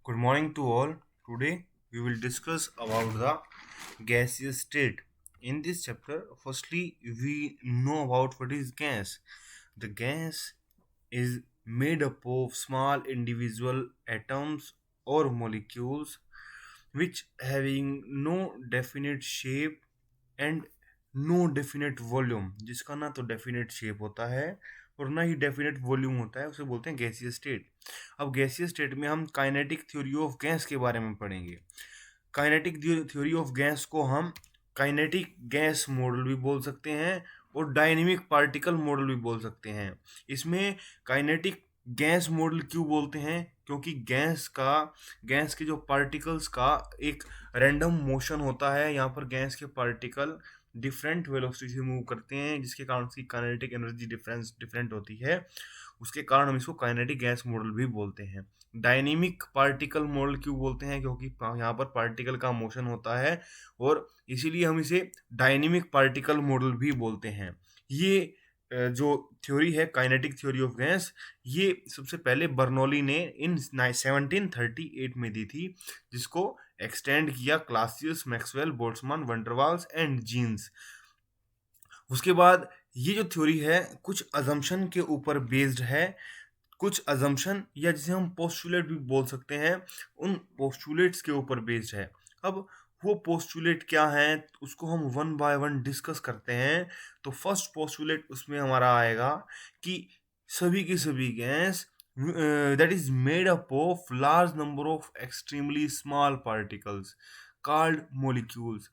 Good morning to all. Today we will discuss about the gaseous state. In this chapter, firstly we know about what is gas. The gas is made up of small individual atoms or molecules which having no definite shape and no definite volume, जिसका ना तो definite shape होता है और ना ही definite volume होता है, उसे बोलते हैं गैसियस स्टेट। अब गैसियस स्टेट में हम काइनेटिक थ्योरी ऑफ गैस के बारे में पढ़ेंगे। काइनेटिक थ्योरी ऑफ गैस को हम काइनेटिक गैस मॉडल भी बोल सकते हैं और डायनेमिक पार्टिकल मॉडल भी बोल सकते हैं। इसमें काइनेटिक गैस मॉडल क्यों बोलते हैं? क्योंकि गैस के जो पार्टिकल्स का एक रैंडम मोशन होता है। यहाँ पर गैस के पार्टिकल डिफरेंट वेलोसिटी से मूव करते हैं, जिसके कारण उसकी काइनेटिक एनर्जी डिफरेंट होती है। उसके कारण हम इसको काइनेटिक गैस मॉडल भी बोलते हैं। डायनेमिक पार्टिकल मॉडल क्यों बोलते हैं? क्योंकि यहाँ पर पार्टिकल का मोशन होता है और इसीलिए हम इसे डायनेमिक पार्टिकल मॉडल भी बोलते हैं। ये जो थ्योरी है काइनेटिक थ्योरी ऑफ गैस, ये सबसे पहले बर्नौली ने इन 1738 में दी थी, जिसको एक्सटेंड किया Clausius, Maxwell, Boltzmann, van der Waals and Jeans. उसके बाद ये जो थ्योरी है कुछ अजम्पशन के ऊपर बेस्ड है, कुछ अजम्पशन या जिसे हम पोस्टुलेट भी बोल सकते हैं, उन पोस्टुलेट्स के ऊपर बेस्ड है। अब वो पोस्टुलेट क्या है उसको हम वन बाय वन डिस्कस करते हैं। तो फर्स्ट पोस्टुलेट उसमें हमारा आएगा कि सभी की सभी gas that is made up of large number of extremely small particles called molecules.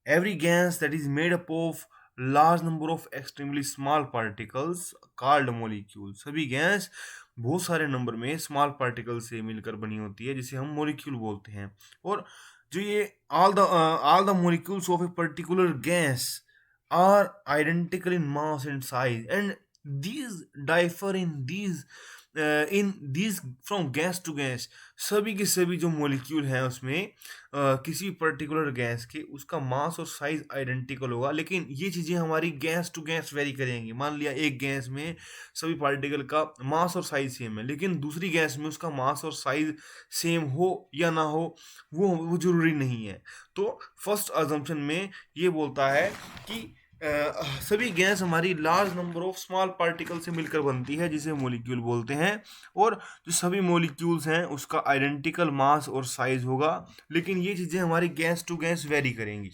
Every gas that is made up of large number of extremely small particles called molecules. सभी gas बहुत सारे नंबर में small particle से मिलकर बनी होती है, जिसे हम मोलिक्यूल बोलते हैं। और जो ये all the molecules of a particular gas are identical in mass and size, and these differ in these from gas to gas. सभी के सभी जो मोलिक्यूल हैं उसमें किसी पर्टिकुलर गैस के उसका मास और साइज आइडेंटिकल होगा, लेकिन ये चीज़ें हमारी गैस टू गैस वेरी करेंगी। मान लिया एक गैस में सभी पार्टिकल का मास और साइज सेम है, लेकिन दूसरी गैस में उसका मास और साइज सेम हो या ना हो वो जरूरी नहीं है। तो फर्स्ट अजम्पशन में ये बोलता है कि सभी गैस हमारी large number of small particle से मिलकर बनती है, जिसे मोलिक्यूल बोलते हैं। और जो सभी मोलिक्यूल्स हैं उसका आइडेंटिकल मास और साइज होगा, लेकिन ये चीज़ें हमारी गैस टू गैस वेरी करेंगी।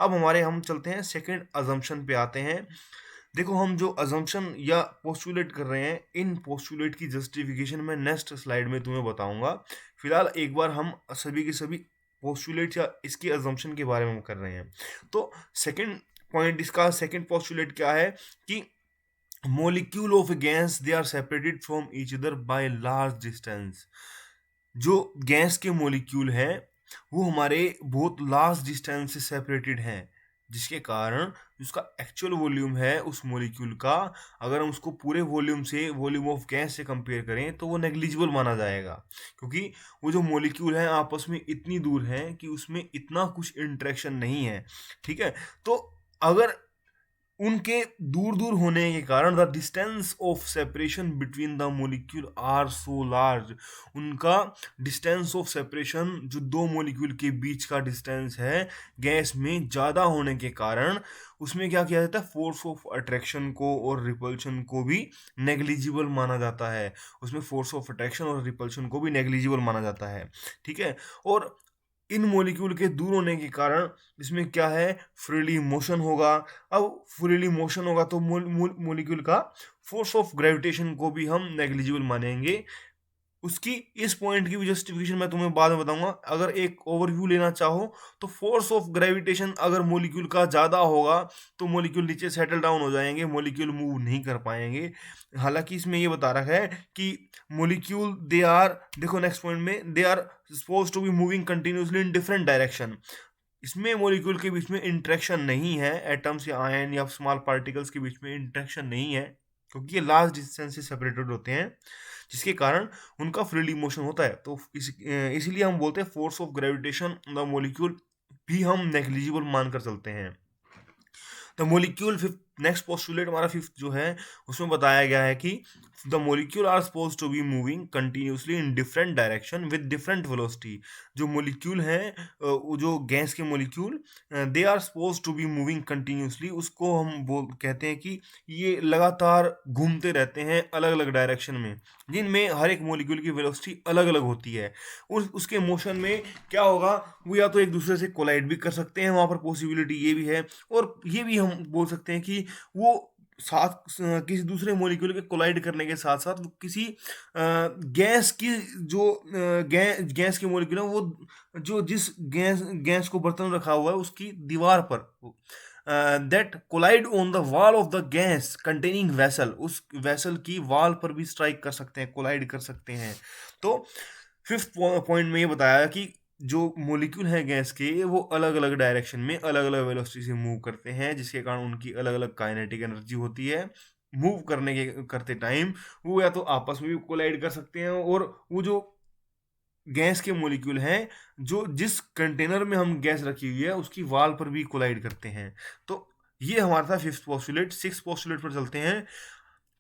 अब हम चलते हैं सेकंड अजम्पशन पे आते हैं। देखो, हम जो अजम्पशन या पोस्टुलेट कर रहे हैं, इन पोस्टुलेट की जस्टिफिकेशन मैं नेक्स्ट स्लाइड में तुम्हें बताऊंगा। फिलहाल एक बार हम सभी के सभी पोस्टुलेट या इसकी अजम्पशन के बारे में कर रहे हैं। तो सेकंड पॉइंट, इसका सेकंड पोस्टुलेट क्या है कि molecule of gas they are separated from each other by large distance. जो गैस के मोलिक्यूल हैं वो हमारे बहुत लार्ज डिस्टेंस से सेपरेटेड हैं, जिसके कारण उसका एक्चुअल वॉल्यूम है उस मोलिक्यूल का, अगर हम उसको पूरे वॉल्यूम ऑफ गैस से कंपेयर करें तो वो नेग्लिजिबल माना जाएगा, क्योंकि वो जो मोलिक्यूल हैं आपस में इतनी दूर हैं कि उसमें इतना कुछ इंटरेक्शन नहीं है। ठीक है, तो अगर उनके दूर दूर होने के कारण the distance of separation between the molecule are so large, उनका डिस्टेंस ऑफ सेपरेशन जो दो मोलिक्यूल के बीच का डिस्टेंस है गैस में ज़्यादा होने के कारण उसमें क्या किया जाता है, फोर्स ऑफ अट्रैक्शन को और रिपल्शन को भी नेग्लिजिबल माना जाता है। उसमें फोर्स ऑफ अट्रैक्शन और रिपल्शन को भी नेग्लिजिबल माना जाता है। ठीक है, और इन मोलिक्यूल के दूर होने के कारण इसमें क्या है, फ्रीली मोशन होगा। अब फ्रीली मोशन होगा तो मोलिक्यूल का फोर्स ऑफ ग्रेविटेशन को भी हम नेग्लिजिबल मानेंगे। उसकी इस पॉइंट की भी जस्टिफिकेशन मैं तुम्हें बाद में बताऊंगा। अगर एक ओवरव्यू लेना चाहो तो फोर्स ऑफ ग्रेविटेशन अगर मोलिक्यूल का ज़्यादा होगा तो मोलिक्यूल नीचे सेटल डाउन हो जाएंगे, मोलिक्यूल मूव नहीं कर पाएंगे। हालांकि इसमें ये बता रखा है कि मोलिक्यूल दे आर, देखो नेक्स्ट पॉइंट में, they are suppose to be moving continuously in different direction. इसमें मोलिक्यूल के बीच में इंट्रैक्शन नहीं है, एटम्स या आयन या स्मॉल पार्टिकल्स के बीच में इंट्रैक्शन नहीं है, क्योंकि ये लार्ज डिस्टेंस से सेपरेटेड होते हैं, जिसके कारण उनका फ्रीली मोशन होता है। तो इसीलिए हम बोलते हैं force of gravitation the molecule भी हम नेग्लिजिबल मानकर चलते हैं। द मोलिक्यूल नेक्स्ट पोस्टुलेट हमारा फिफ्थ जो है उसमें बताया गया है कि the molecule are suppose to be moving continuously in different direction with different velocity. जो मोलिक्यूल है वो जो गैस के molecule they are suppose to be moving continuously, उसको हम बोल कहते हैं कि ये लगातार घूमते रहते हैं अलग अलग डायरेक्शन में, जिनमें हर एक मोलिक्यूल की वेलोसिटी अलग अलग होती है। उसके मोशन में क्या होगा, वो या तो एक दूसरे से कोलाइड भी कर सकते हैं, वहाँ पर पॉसिबिलिटी ये भी है, और ये भी हम बोल सकते हैं कि वो साथ किसी दूसरे मोलिक्यूल के कोलाइड करने के साथ साथ किसी गैस की जो गैस के मोलिक्यूल है वो जो जिस गैस गैस को बर्तन रखा हुआ है उसकी दीवार पर that collide on the wall of the gas containing vessel, उस वेसल की वॉल पर भी स्ट्राइक कर सकते हैं, कोलाइड कर सकते हैं। तो फिफ्थ पॉइंट में ये बताया कि जो मोलिक्यूल है गैस के वो अलग अलग डायरेक्शन में अलग अलग वेलोसिटी से मूव करते हैं, जिसके कारण उनकी अलग अलग काइनेटिक एनर्जी होती है। मूव करते टाइम वो या तो आपस में भी कोलाइड कर सकते हैं, और वो जो गैस के मॉलिक्यूल हैं जो जिस कंटेनर में हम गैस रखी हुई है उसकी वाल पर भी कोलाइड करते हैं। तो ये हमारा था फिफ्थ पोस्टुलेट। सिक्स पोस्टुलेट पर चलते हैं।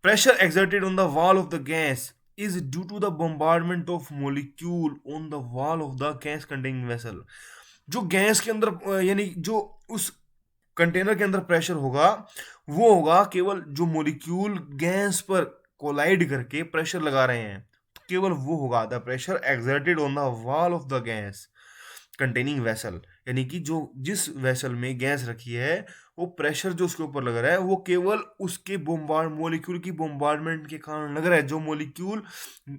Pressure exerted on the wall of the gas is due to the bombardment of molecule on the wall of the gas containing vessel. जो गैस के अंदर यानी जो उस कंटेनर के अंदर प्रेशर होगा वो होगा केवल जो मॉलिक्यूल गैस पर कोलाइड करके प्रेशर लगा रहे हैं, केवल वो होगा the pressure exerted on the wall of the gas containing vessel. यानी कि जो जिस वेसल में गैस रखी है वो प्रेशर जो उसके ऊपर लग रहा है वो केवल उसके मॉलिक्यूल की बोम्बार्डमेंट के कारण लग रहा है, जो मॉलिक्यूल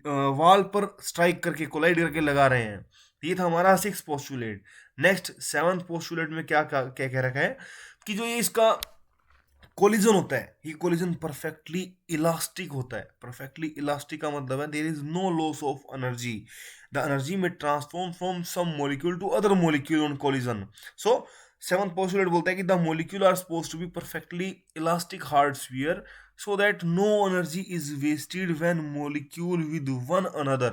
वॉल पर स्ट्राइक करके कोलाइड करके लगा रहे हैं। ये था हमारा six postulate. Next seventh postulate में क्या क्या क्या कह रखा है कि जो ये इसका कोलिजन होता है, ये कोलिजन परफेक्टली इलास्टिक होता है। परफेक्टली इलास्टिक का मतलब है there is no loss of energy, the energy में transform from some molecule to other molecule on collision. So seventh postulate बोलता है कि the molecule are supposed to be perfectly elastic hard sphere so that no energy is wasted when molecule with one another,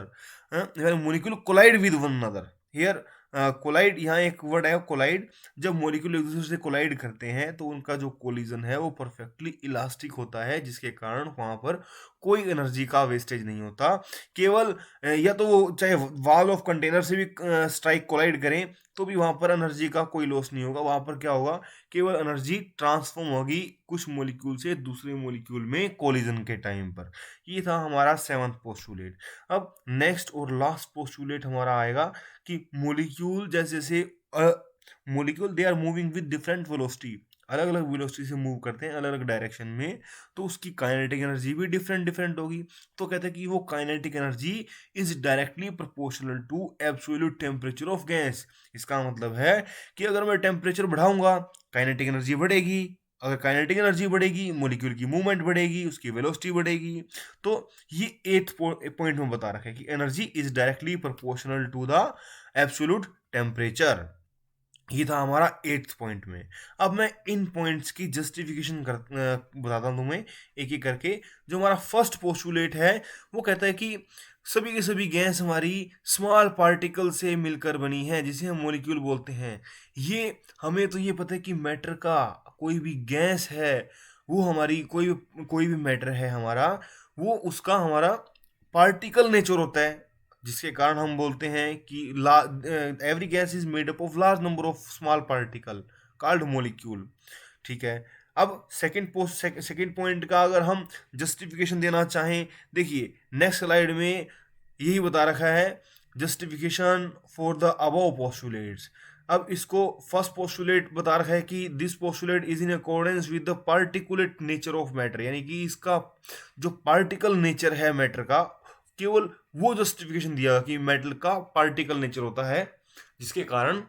when molecule collide with one another। here collide, यहाँ एक word है collide. जब molecule एक दूसरे से collide करते हैं तो उनका जो कोलिजन है वो परफेक्टली इलास्टिक होता है, जिसके कारण वहाँ पर कोई एनर्जी का वेस्टेज नहीं होता। केवल या तो वो चाहे वॉल ऑफ कंटेनर से भी स्ट्राइक कोलाइड करें तो भी वहाँ पर एनर्जी का कोई लॉस नहीं होगा। वहाँ पर क्या होगा, केवल एनर्जी ट्रांसफॉर्म होगी कुछ मॉलिक्यूल से दूसरे मॉलिक्यूल में कोलिजन के टाइम पर। ये था हमारा सेवंथ पोस्टुलेट। अब नेक्स्ट और लास्ट पोस्टुलेट हमारा आएगा कि मॉलिक्यूल जैसे जैसे molecule they are moving with different velocity, अलग अलग वेलोसिटी से मूव करते हैं अलग अलग डायरेक्शन में, तो उसकी काइनेटिक एनर्जी भी डिफरेंट डिफरेंट होगी। तो कहते हैं कि वो kinetic energy is directly proportional to absolute temperature of gas. इसका मतलब है कि अगर मैं टेम्परेचर बढ़ाऊंगा काइनेटिक एनर्जी बढ़ेगी, अगर काइनेटिक एनर्जी बढ़ेगी मॉलिक्यूल की मूवमेंट बढ़ेगी, उसकी वेलोसिटी बढ़ेगी। तो ये एथ पॉइंट में बता रखा है कि energy is directly proportional to the absolute temperature. ये था हमारा एट्थ पॉइंट में। अब मैं इन पॉइंट्स की जस्टिफिकेशन बताता हूँ तुम्हें एक एक करके। जो हमारा फर्स्ट पोस्टुलेट है वो कहता है कि सभी की सभी गैस हमारी स्मॉल पार्टिकल से मिलकर बनी है, जिसे हम मॉलिक्यूल बोलते हैं। ये हमें तो ये पता है कि मैटर का कोई भी गैस है वो हमारी कोई भी मैटर है हमारा, वो उसका हमारा पार्टिकल नेचर होता है, जिसके कारण हम बोलते हैं कि every gas is made up of large number of small particle called molecule. ठीक है। अब सेकंड पॉइंट का अगर हम जस्टिफिकेशन देना चाहें, देखिए नेक्स्ट स्लाइड में यही बता रखा है justification for the above postulates. अब इसको फर्स्ट पोस्टुलेट बता रखा है कि this postulate is in accordance with the particulate nature of matter, यानी कि इसका जो पार्टिकल नेचर है मैटर का, केवल वो जस्टिफिकेशन दिया कि मेटल का पार्टिकल नेचर होता है, जिसके कारण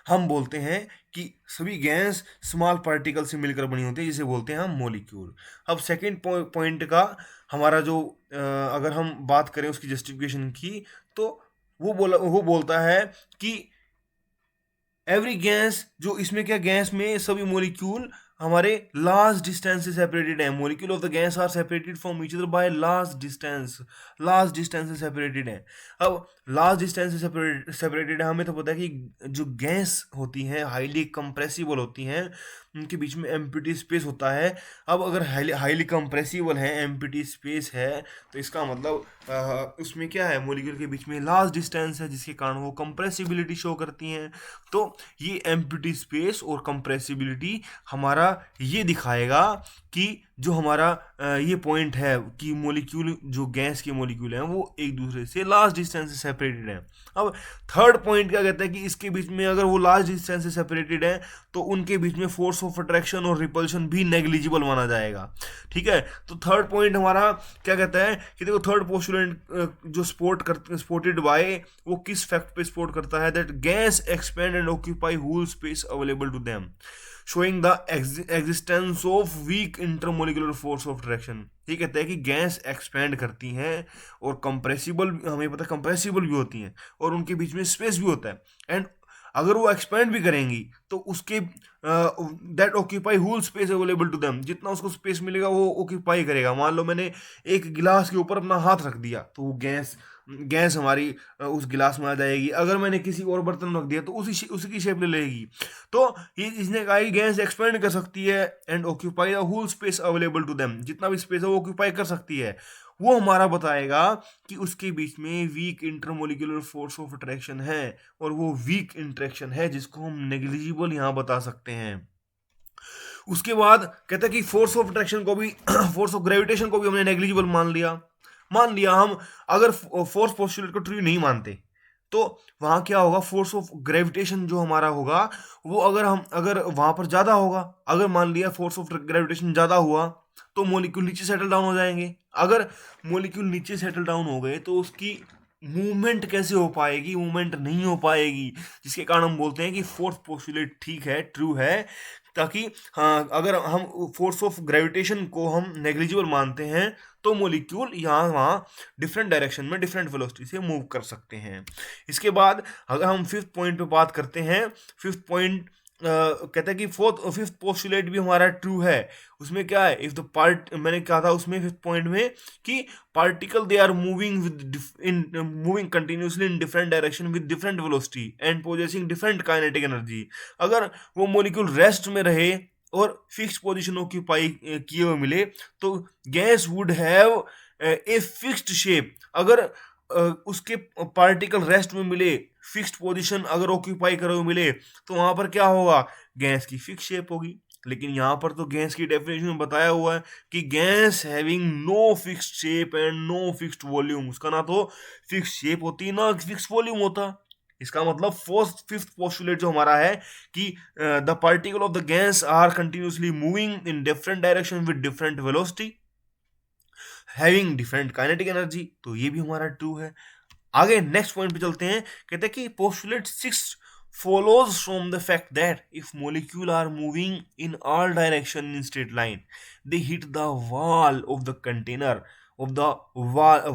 हम बोलते हैं कि सभी गैस स्मॉल पार्टिकल से मिलकर बनी होती है, जिसे बोलते हैं हम मॉलिक्यूल। अब सेकंड पॉइंट का हमारा जो अगर हम बात करें उसकी जस्टिफिकेशन की, तो वो बोलता है कि एवरी गैस, जो इसमें क्या गैस में सभी मॉलिक्यूल हमारे लार्ज डिस्टेंस से सेपरेटेड है। Molecule of the gas are separated from each other by large distance से सेपरेटेड है। अब लार्ज डिस्टेंस से सेपरेटेड है, हमें तो पता है कि जो गैस होती हैं हाईली कंप्रेसिबल होती हैं, उनके बीच में एम्प्टी स्पेस होता है। अब अगर हाईली कंप्रेसिबल है, एम्प्टी स्पेस है, तो इसका मतलब उसमें क्या है, मॉलिक्यूल के बीच में लार्ज डिस्टेंस है, जिसके कारण वो कंप्रेसिबिलिटी शो करती हैं। तो ये एम्प्टी स्पेस और कंप्रेसिबिलिटी हमारा ये दिखाएगा कि जो हमारा ये पॉइंट है कि मॉलिक्यूल, जो गैस के मॉलिक्यूल हैं, वो एक दूसरे से लार्ज डिस्टेंस से सेपरेटेड हैं। अब थर्ड पॉइंट क्या कहता है कि इसके बीच में अगर वो लार्ज डिस्टेंस से सेपरेटेड है तो उनके बीच में फोर्स ऑफ अट्रैक्शन और रिपल्शन भी नेग्लिजिबल माना जाएगा। ठीक है, तो थर्ड पॉइंट हमारा क्या कहता है कि देखो, थर्ड पोस्टुलेट जो सपोर्टेड बाय, वो किस फैक्ट पे सपोर्ट करता है, that gas expand and occupy whole space available to them, showing the existence of weak intermolecular force of attraction. ये कहता है कि गैस एक्सपेंड करती हैं और कंप्रेसिबल, हमें पता है कंप्रेसिबल भी होती हैं, और उनके बीच में स्पेस भी होता है। एंड अगर वो एक्सपेंड भी करेंगी तो उसके that occupy whole space available to them, जितना उसको स्पेस मिलेगा वो ऑक्यूपाई करेगा। मान लो मैंने एक गिलास के ऊपर अपना हाथ रख दिया तो वो गैस हमारी उस गिलास में आ जाएगी। अगर मैंने किसी और बर्तन में रख दिया तो उसी की शेप ले लेगी। तो ये इसने कहा कि गैस एक्सपेंड कर सकती है and occupy the whole space available to them, जितना भी स्पेस है वो ऑक्यूपाई कर सकती है। वो हमारा बताएगा कि उसके बीच में weak intermolecular force of attraction है, और वो वीक इंटरेक्शन है जिसको हम नेग्लिजिबल यहां बता सकते हैं। उसके बाद कहता है कि फोर्स ऑफ अट्रैक्शन को भी फोर्स ऑफ ग्रेविटेशन को भी हमने नेग्लिजिबल मान लिया हम। अगर फोर्स पोस्टुलेट को ट्रू नहीं मानते तो वहां क्या होगा, फोर्स ऑफ ग्रेविटेशन जो हमारा होगा वो अगर वहां पर ज्यादा होगा, अगर मान लिया फोर्स ऑफ ग्रेविटेशन ज्यादा हुआ तो मॉलिक्यूल नीचे सेटल डाउन हो जाएंगे। अगर मॉलिक्यूल नीचे सेटल डाउन हो गए तो उसकी मूवमेंट कैसे हो पाएगी, मूवमेंट नहीं हो पाएगी, जिसके कारण हम बोलते हैं कि फोर्थ पोस्टुलेट ठीक है, ट्रू है। ताकि हाँ, अगर हम फोर्स ऑफ ग्रेविटेशन को हम नेग्लिजिबल मानते हैं तो मॉलिक्यूल यहाँ वहाँ डिफरेंट डायरेक्शन में डिफरेंट वेलोसिटी से मूव कर सकते हैं। इसके बाद अगर हम फिफ्थ पॉइंट पे बात करते हैं, फिफ्थ पॉइंट कहता है कि फिफ्थ पोस्टुलेट भी हमारा ट्रू है। उसमें क्या है, इफ द पार्ट, मैंने कहा था उसमें फिफ्थ पॉइंट में कि particle they are moving continuously in different direction with different velocity and possessing different kinetic energy. अगर वो मॉलिक्यूल रेस्ट में रहे और फिक्स पोजीशन ऑक्यूपाई किए हुए मिले तो gas would have a fixed shape. अगर उसके पार्टिकल रेस्ट में मिले, फिक्स्ड पोजीशन अगर ऑक्यूपाई करे हुए मिले, तो वहां पर क्या होगा, गैस की फिक्स शेप होगी। लेकिन यहां पर तो गैस की डेफिनेशन में बताया हुआ है कि gas having no fixed shape and no fixed volume, उसका ना तो फिक्स शेप होती ना फिक्स वॉल्यूम होता। इसका मतलब फिफ्थ पोस्टुलेट जो हमारा है कि the particle of the gas are continuously moving in different direction with different velocity having different kinetic energy, तो ये भी हमारा ट्रू है। आगे नेक्स्ट पॉइंट पे चलते हैं। कहते हैं कि postulate 6 follows from the fact that if molecules are moving in all direction in straight line, they hit the wall of the container of the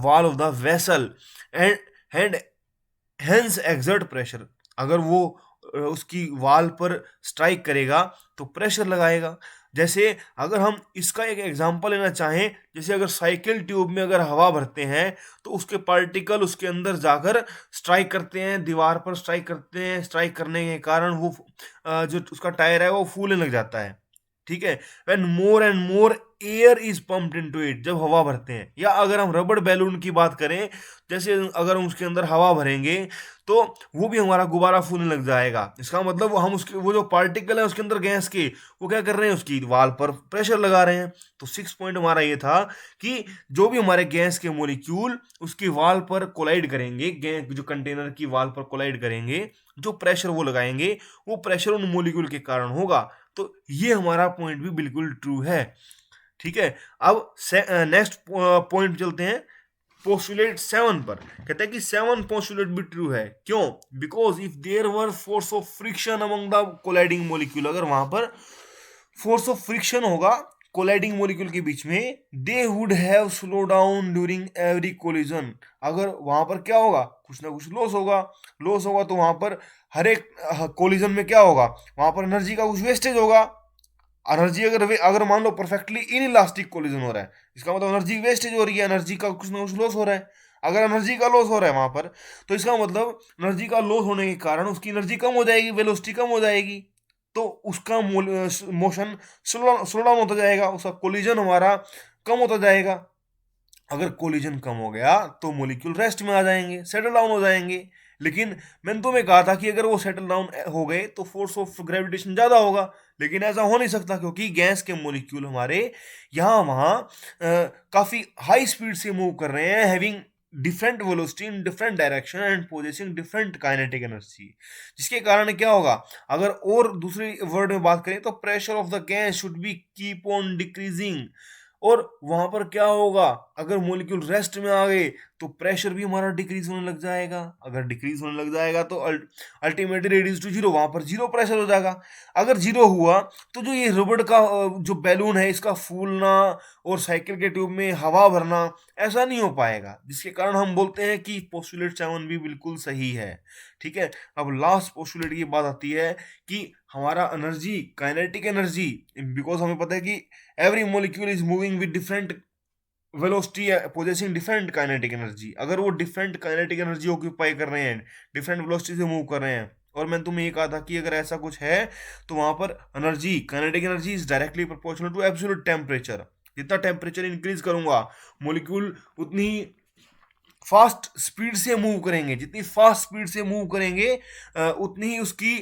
wall of the vessel and hence exert pressure। अगर वो उसकी वाल पर strike करेगा तो pressure लगाएगा। जैसे अगर हम इसका एक एग्जांपल लेना चाहें, जैसे अगर साइकिल ट्यूब में अगर हवा भरते हैं तो उसके पार्टिकल उसके अंदर जाकर स्ट्राइक करते हैं, दीवार पर स्ट्राइक करते हैं। स्ट्राइक करने के कारण वो जो उसका टायर है वो फूलने लग जाता है। ठीक है, when more and more air is pumped into it, जब हवा भरते हैं। या अगर हम रबड़ बैलून की बात करें, जैसे अगर हम उसके अंदर हवा भरेंगे तो वो भी हमारा गुब्बारा फूलने लग जाएगा। इसका मतलब हम उसके वो जो पार्टिकल है उसके अंदर गैस के, वो क्या कर रहे हैं, उसकी वाल पर प्रेशर लगा रहे हैं। तो 6 पॉइंट हमारा ये था कि जो भी हमारे गैस के मॉलिक्यूल उसकी वाल पर कोलाइड करेंगे, जो कंटेनर की वाल पर कोलाइड करेंगे, जो प्रेशर वो लगाएंगे वो प्रेशर उन मॉलिक्यूल के कारण होगा। तो ये हमारा पॉइंट भी बिल्कुल ट्रू है। ठीक है, अब नेक्स्ट पॉइंट चलते हैं पोस्टुलेट 7 पर। कहते हैं कि 7 पोस्टुलेट भी ट्रू है। क्यों? Because if there were force of friction among the colliding molecule, अगर वहां पर फोर्स ऑफ फ्रिक्शन होगा कोलाइडिंग मॉलिक्यूल के बीच में, they would have slow down during every collision. अगर वहां पर क्या होगा, कुछ ना कुछ लॉस होगा तो वहां पर हर एक कोलिजन में क्या होगा, वहां पर एनर्जी का कुछ वेस्टेज होगा। एनर्जी अगर मान लो परफेक्टली इन इलास्टिक कोलिजन हो रहा है, इसका मतलब एनर्जी वेस्टेज हो रही है, एनर्जी का कुछ ना कुछ लॉस हो रहा है। अगर एनर्जी का लॉस हो रहा है वहां पर, तो इसका मतलब एनर्जी का लॉस होने के कारण उसकी एनर्जी कम हो जाएगी, वेलोसिटी कम हो जाएगी। तो उसका मोशन स्लो डाउन होता जाएगा, उसका कोलिजन हमारा कम होता जाएगा। अगर कोलिजन कम हो गया तो मोलिक्यूल रेस्ट में आ जाएंगे, सेटल डाउन हो जाएंगे। लेकिन मैंने तुम्हें कहा था कि अगर वो सेटल डाउन हो गए तो फोर्स ऑफ ग्रेविटेशन ज्यादा होगा, लेकिन ऐसा हो नहीं सकता क्योंकि गैस के मोलिक्यूल हमारे यहाँ वहाँ काफी हाई स्पीड से मूव कर रहे हैं, having different velocity in different direction and possessing different kinetic energy. जिसके कारण क्या होगा, अगर और दूसरी वर्ड में बात करें तो pressure of the gas should be keep on decreasing. और वहां पर क्या होगा, अगर मॉलिक्यूल रेस्ट में आ गए तो प्रेशर भी हमारा डिक्रीज होने लग जाएगा। अगर डिक्रीज होने लग जाएगा तो अल्टीमेटली रेड्यूस टू जीरो, वहां पर जीरो प्रेशर हो जाएगा। अगर जीरो हुआ तो जो ये रबड़ का जो बैलून है इसका फूलना और साइकिल के ट्यूब में हवा भरना ऐसा नहीं हो पाएगा, जिसके कारण हम बोलते हैं कि पोस्टुलेट 7 भी बिल्कुल सही है। ठीक है, अब लास्ट पोस्टुलेट की बात आती है कि हमारा एनर्जी, काइनेटिक एनर्जी, बिकॉज हमें पता है कि every molecule is moving with different velocity possessing different kinetic energy। अगर वो different kinetic energy ऑक्यूपाई कर रहे हैं, different velocity से मूव कर रहे हैं, और मैंने तुम्हें ये कहा था कि अगर ऐसा कुछ है तो वहां पर energy, kinetic energy is directly proportional to absolute temperature. जितना टेम्परेचर इंक्रीज करूंगा मोलिक्यूल उतनी फास्ट स्पीड से मूव करेंगे, जितनी फास्ट स्पीड से मूव करेंगे उतनी ही उसकी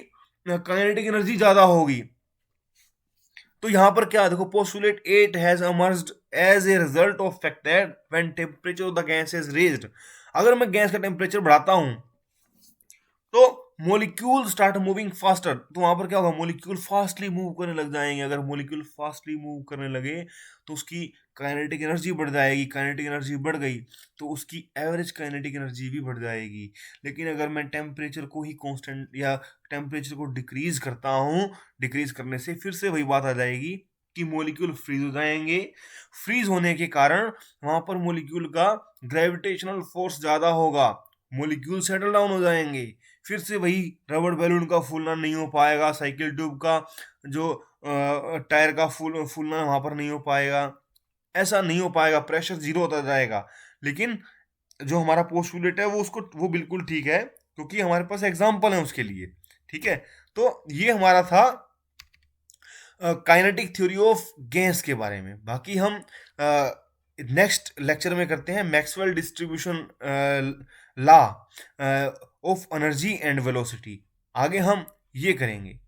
काइनेटिक एनर्जी ज्यादा होगी। तो यहां पर क्या देखो, postulate 8 has emerged as a result of fact that when temperature of the gas is raised. अगर मैं गैस का टेम्परेचर बढ़ाता हूं तो मोलिक्यूल स्टार्ट मूविंग फास्टर। तो वहां पर क्या होगा, मोलिक्यूल फास्टली मूव करने लग जाएंगे। अगर मोलिक्यूल फास्टली मूव करने लगे तो उसकी काइनेटिक एनर्जी बढ़ जाएगी, काइनेटिक एनर्जी बढ़ गई तो उसकी एवरेज काइनेटिक एनर्जी भी बढ़ जाएगी। लेकिन अगर मैं टेम्परेचर को ही कांस्टेंट या टेम्परेचर को डिक्रीज करता हूँ, डिक्रीज करने से फिर से वही बात आ जाएगी कि मोलिक्यूल फ्रीज हो जाएंगे। फ्रीज होने के कारण वहां पर मोलिक्यूल का ग्रेविटेशनल फोर्स ज्यादा होगा, मोलिक्यूल सेटल डाउन हो जाएंगे। फिर से वही रबड़ बैलून का फूलना नहीं हो पाएगा, साइकिल ट्यूब का जो टायर का फूलना वहां पर नहीं हो पाएगा, ऐसा नहीं हो पाएगा, प्रेशर जीरो होता जाएगा। लेकिन जो हमारा पोस्टुलेट है वो उसको वो बिल्कुल ठीक है, क्योंकि हमारे पास एग्जाम्पल है उसके लिए। ठीक है, तो ये हमारा था काइनेटिक थ्योरी ऑफ गैस के बारे में। बाकी हम नेक्स्ट लेक्चर में करते हैं Maxwell distribution law of energy and velocity. आगे हम ये करेंगे।